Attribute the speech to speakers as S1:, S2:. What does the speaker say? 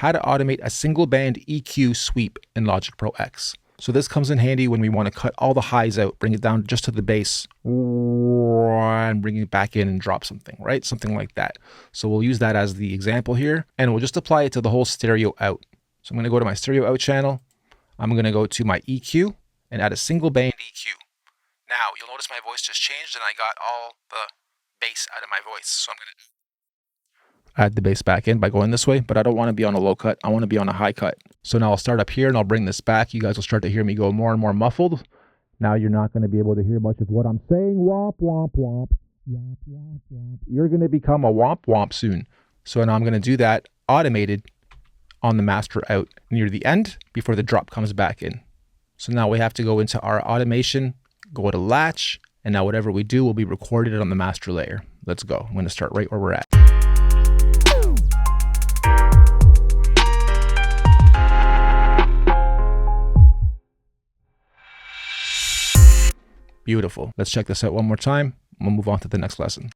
S1: how to automate a single band EQ sweep in Logic Pro X. So this comes in handy when we want to cut all the highs out, bring it down just to the bass, and bring it back in and drop something, right? Something like that. So we'll use that as the example here, and we'll just apply it to the whole stereo out. So I'm going to go to my stereo out channel. I'm going to go to my EQ and add a single band EQ. Now you'll notice my voice just changed and I got all the bass out of my voice. So I'm going to add the bass back in by going this way, but I don't want to be on a low cut. I want to be on a high cut. So now I'll start up here and I'll bring this back. You guys will start to hear me go more and more muffled. Now you're not going to be able to hear much of what I'm saying. Womp, womp, womp, womp, womp, womp. You're going to become a womp, womp soon. So now I'm going to do that automated on the master out near the end before the drop comes back in. So now we have to go into our automation, go to latch, and now whatever we do will be recorded on the master layer. Let's go. I'm going to start right where we're at. Beautiful. Let's check this out one more time. We'll move on to the next lesson.